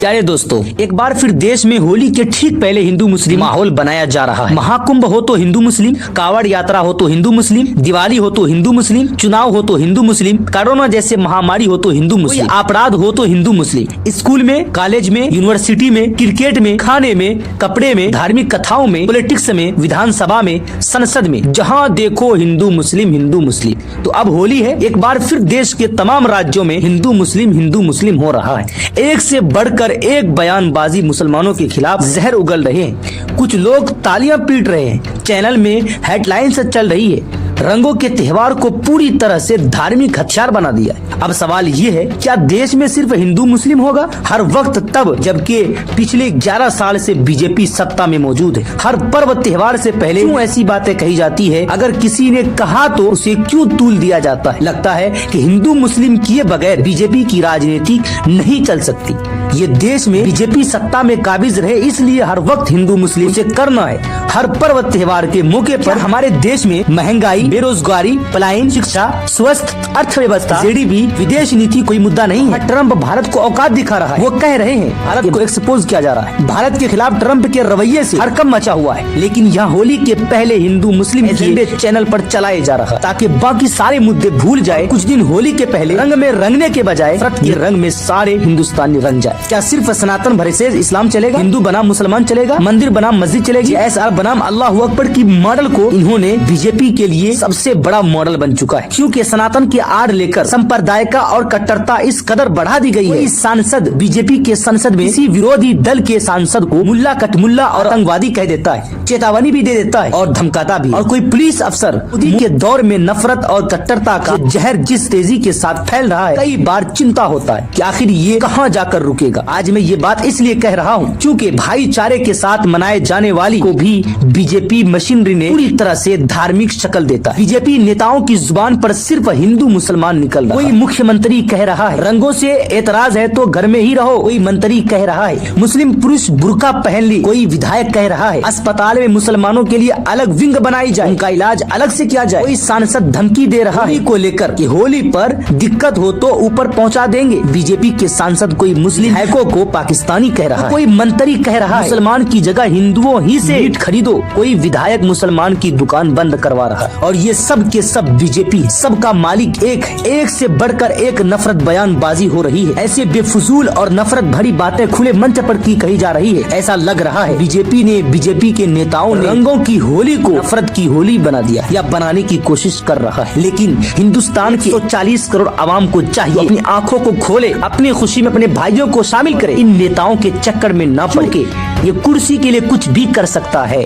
प्यारे दोस्तों, एक बार फिर देश में होली के ठीक पहले हिंदू मुस्लिम माहौल बनाया जा रहा है। महाकुंभ हो तो हिंदू मुस्लिम, कावड़ यात्रा हो तो हिंदू मुस्लिम, दिवाली हो तो हिंदू मुस्लिम, चुनाव हो तो हिंदू मुस्लिम, कोरोना जैसे महामारी हो तो हिंदू मुस्लिम, अपराध हो तो हिंदू मुस्लिम। स्कूल में, कॉलेज में, यूनिवर्सिटी में, क्रिकेट में, खाने में, कपड़े में, धार्मिक कथाओं में, पॉलिटिक्स में, विधानसभा में, संसद में, जहाँ देखो हिंदू मुस्लिम। तो अब होली है, एक बार फिर देश के तमाम राज्यों में हिंदू मुस्लिम हो रहा है। एक से बढ़कर एक बयानबाजी मुसलमानों के खिलाफ जहर उगल रहे हैं। कुछ लोग तालियां पीट रहे हैं, चैनल में हेडलाइन से चल रही है, रंगों के त्योहार को पूरी तरह से धार्मिक हथियार बना दिया है। अब सवाल ये है, क्या देश में सिर्फ हिंदू मुस्लिम होगा हर वक्त, तब जबकि पिछले 11 साल से बीजेपी सत्ता में मौजूद है। हर पर्व त्योहार से पहले क्यों ऐसी बातें कही जाती है? अगर किसी ने कहा तो उसे क्यों तूल दिया जाता है? लगता है कि हिंदू मुस्लिम किए बगैर बीजेपी की राजनीति नहीं चल सकती। ये देश में बीजेपी सत्ता में काबिज रहे, इसलिए हर वक्त हिंदू मुस्लिम से करना है। हर पर्व त्योहार के मौके पर हमारे देश में महंगाई, बेरोजगारी, पलायन, शिक्षा, स्वस्थ अर्थव्यवस्था, जीडीपी, विदेश नीति कोई मुद्दा नहीं है। ट्रम्प भारत को औकात दिखा रहा है। वो कह रहे हैं भारत को एक्सपोज किया जा रहा है। भारत के खिलाफ ट्रम्प के रवैये से हड़कंप मचा हुआ है। लेकिन यहाँ होली के पहले हिंदू मुस्लिम एजेंडे चैनल पर चलाए जा रहा है, ताकि बाकी सारे मुद्दे भूल जाए। कुछ दिन होली के पहले रंग में रंगने के बजाय नफरत के रंग में सारे हिंदुस्तानी रंग जाए। क्या सिर्फ सनातन भरे से इस्लाम चलेगा? हिंदू बनाम मुसलमान चलेगा? मंदिर बनाम मस्जिद चलेगी? ऐसा बनाम अल्लाह अकबर की मॉडल को इन्होंने बीजेपी के लिए सबसे बड़ा मॉडल बन चुका है, क्योंकि सनातन की आड़ लेकर सांप्रदायिकता और कट्टरता इस कदर बढ़ा दी गई है। इस सांसद बीजेपी के संसद में किसी विरोधी दल के सांसद को मुल्ला कटमुल्ला और आतंकवादी कह देता है, चेतावनी भी दे देता है और धमकाता भी। और कोई पुलिस अफसर मोदी के दौर में नफरत और कट्टरता का जहर जिस तेजी के साथ फैल रहा है, कई बार चिंता होता है कि आखिर ये कहाँ जाकर रुकेगा। आज मैं ये बात इसलिए कह रहा हूँ क्योंकि भाईचारे के साथ मनाए जाने वाली को भी बीजेपी मशीनरी ने पूरी तरह से धार्मिक शक्ल देता है। बीजेपी नेताओं की जुबान पर सिर्फ हिंदू मुसलमान निकल रहा है। कोई मुख्यमंत्री कह रहा है रंगों से एतराज है तो घर में ही रहो। कोई मंत्री कह रहा है मुस्लिम पुरुष बुर्का पहन ली। कोई विधायक कह रहा है अस्पताल में मुसलमानों के लिए अलग विंग बनाई जाए, उनका इलाज अलग से किया जाए। कोई सांसद धमकी दे रहा है को लेकर कि होली पर दिक्कत हो तो ऊपर पहुंचा देंगे। बीजेपी के सांसद कोई मुस्लिम हैको को पाकिस्तानी कह रहा है। कोई मंत्री कह रहा है मुसलमान की जगह हिंदुओं ही से ईंट खरीदो। कोई विधायक मुसलमान की दुकान बंद करवा रहा है। और ये सब के सब बीजेपी, सबका मालिक एक से बढ़कर एक नफरत बयानबाजी हो रही है। ऐसे बेफजूल और नफरत भरी बातें खुले मंच पर की कही जा रही है। ऐसा लग रहा है बीजेपी के नेताओं ने रंगों की होली को नफरत की होली बना दिया या बनाने की कोशिश कर रहा है। लेकिन हिंदुस्तान की 140 करोड़ आवाम को चाहिए अपनी आंखों को खोले, अपनी खुशी में अपने भाइयों को शामिल करे। इन नेताओं के चक्कर में न पड़ के ये कुर्सी के लिए कुछ भी कर सकता है।